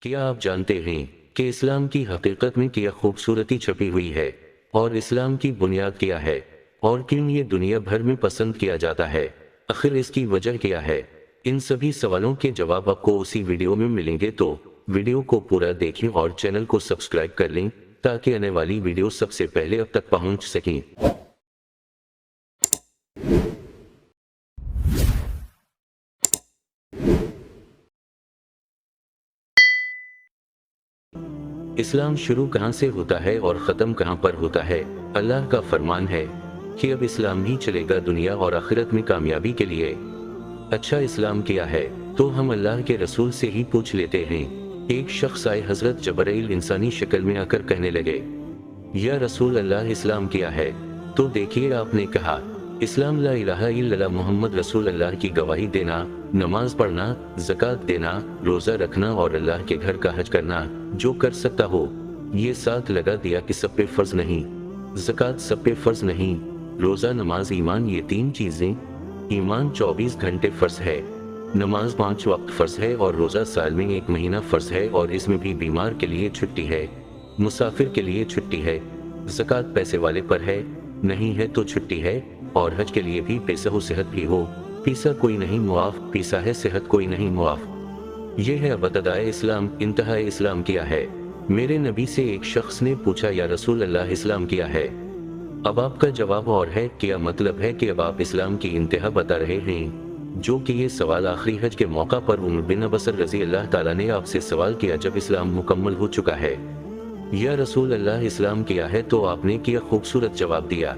क्या आप जानते हैं कि इस्लाम की हकीकत में क्या खूबसूरती छुपी हुई है और इस्लाम की बुनियाद क्या है और क्यों ये दुनिया भर में पसंद किया जाता है? आखिर इसकी वजह क्या है? इन सभी सवालों के जवाब आपको उसी वीडियो में मिलेंगे, तो वीडियो को पूरा देखें और चैनल को सब्सक्राइब कर लें ताकि आने वाली वीडियो सबसे पहले आप तक पहुंच सकें। इस्लाम शुरू कहाँ से होता है और ख़त्म कहाँ पर होता है? अल्लाह का फरमान है कि अब इस्लाम ही चलेगा दुनिया और आखिरत में कामयाबी के लिए। अच्छा, इस्लाम क्या है? तो हम अल्लाह के रसूल से ही पूछ लेते हैं। एक शख्स आए, हजरत जबराइल इंसानी शक्ल में आकर कहने लगे, या रसूल अल्लाह, इस्लाम क्या है? तो देखिए, आपने कहा, इस्लाम ला इलाहा इल्लल्लाह मोहम्मद रसूल अल्लाह की गवाही देना, नमाज पढ़ना, ज़कात देना, रोज़ा रखना और अल्लाह के घर का हज करना। जो कर सकता हो। ये साथ लगा दिया कि सब पे फर्ज नहीं, ज़कात सब पे फर्ज नहीं, रोज़ा, नमाज, ईमान, ये तीन चीज़ें। ईमान 24 घंटे फर्ज है, नमाज 5 वक्त फर्ज है और रोज़ा साल में 1 महीना फर्ज है और इसमें भी बीमार के लिए छुट्टी है, मुसाफिर के लिए छुट्टी है। ज़कात पैसे वाले पर है, नहीं है तो छुट्टी है। और हज के लिए भी पैसा हो, सेहत भी हो, पीसा कोई नहीं मुआफ, पीसा है सेहत कोई नहीं मुआफ। ये है अबतदाए इस्लाम, इंतहा इस्लाम क्या है? मेरे नबी से एक शख्स ने पूछा, या रसूल अल्लाह, इस्लाम क्या है? अब आपका जवाब और है, क्या मतलब है कि अब आप इस्लाम की इंतहा बता रहे हैं? जो कि ये सवाल आखिरी हज के मौका पर उमर बिन अबसर रजी अल्लाह ताला ने आपसे सवाल किया जब इस्लाम मुकम्मल हो चुका है। या रसूल अल्लाह, इस्लाम क्या है? तो आपने क्या खूबसूरत जवाब दिया,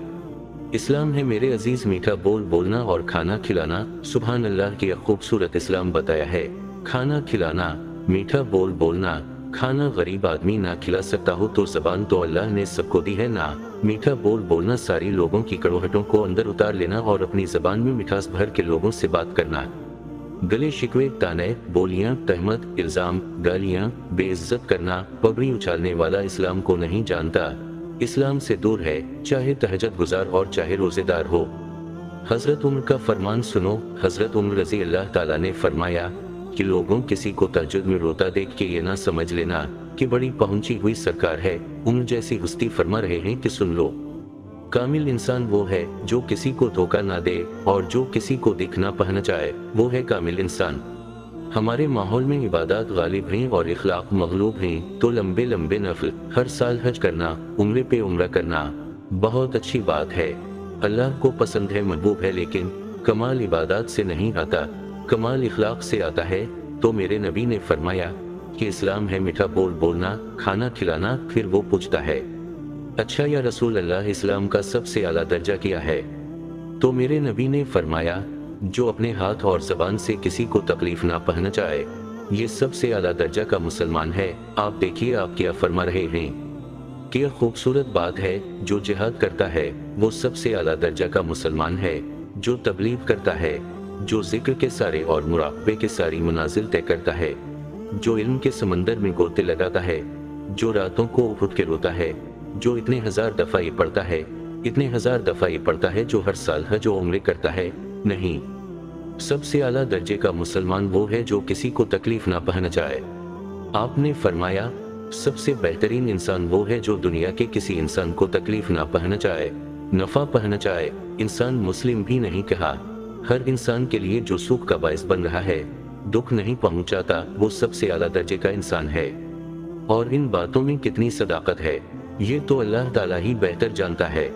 इस्लाम है मेरे अजीज मीठा बोल बोलना और खाना खिलाना। सुभान अल्लाह, क्या खूबसूरत इस्लाम बताया है। खाना खिलाना, मीठा बोल बोलना, खाना गरीब आदमी ना खिला सकता हो तो जबान तो अल्लाह ने सबको दी है ना। मीठा बोल बोलना, सारी लोगों की कड़वाहटों को अंदर उतार लेना और अपनी जबान में मिठास भर के लोगों से बात करना। गले शिकवे, ताने, बोलियां, तहमत, इल्जाम, गालियां, बेइज्जत करना, पगड़ी उछालने वाला इस्लाम को नहीं जानता, इस्लाम से दूर है, चाहे तहज्जुद गुजार और चाहे रोजेदार हो। हजरत उमर का फरमान सुनो। हजरत उमर रजी अल्लाह ताला ने फरमाया कि लोगों किसी को तहज्जुद में रोता देख के ये ना समझ लेना कि बड़ी पहुंची हुई सरकार है। उमर जैसी हस्ती फरमा रहे हैं कि सुन लो, कामिल इंसान वो है जो किसी को धोखा ना दे और जो किसी को दिखना पहना चाहे, वो है कामिल इंसान। हमारे माहौल में इबादत गालिब हैं और इखलाक मगलूब हैं, तो लंबे लंबे नफल, हर साल हज करना, उम्रे पे उम्रा करना बहुत अच्छी बात है, अल्लाह को पसंद है, महबूब है, लेकिन कमाल इबादत से नहीं आता, कमाल इखलाक से आता है। तो मेरे नबी ने फरमाया कि इस्लाम है मीठा बोल बोलना, खाना खिलाना। फिर वो पूछता है, अच्छा या रसूल अल्लाह, इस्लाम का सबसे आला दर्जा क्या है? तो मेरे नबी ने फरमाया, जो अपने हाथ और जबान से किसी को तकलीफ ना पहुंचाए, ये सबसे आला दर्जा का मुसलमान है। आप देखिए आप क्या फरमा रहे हैं, क्या खूबसूरत बात है। जो जिहाद करता है वो सबसे आला दर्जा का मुसलमान है। जो तबलीग करता है, जो जिक्र के सारे और मुराकबे के सारी मनाजिल तय करता है, जो इल्म के समंदर में गोते लगाता है, जो रातों को उठ के रोता है, जो इतने हजार दफा ये पढ़ता है, इतने हजार दफा ये पढ़ता है, जो हर साल हज और उम्रे करता है। नहीं, सबसे आला दर्जे का मुसलमान वो है जो किसी को तकलीफ ना पहुंचाए। आपने फरमाया, सबसे बेहतरीन इंसान वो है जो दुनिया के किसी इंसान को तकलीफ ना पहुंचाए, नफा पहुंचाए। इंसान मुस्लिम भी नहीं कहा, हर इंसान के लिए जो सुख का बायस बन रहा है, दुख नहीं पहुंचाता, वो सबसे आला दर्जे का इंसान है। और इन बातों में कितनी सदाकत है, ये तो अल्लाह ताला ही बेहतर जानता है।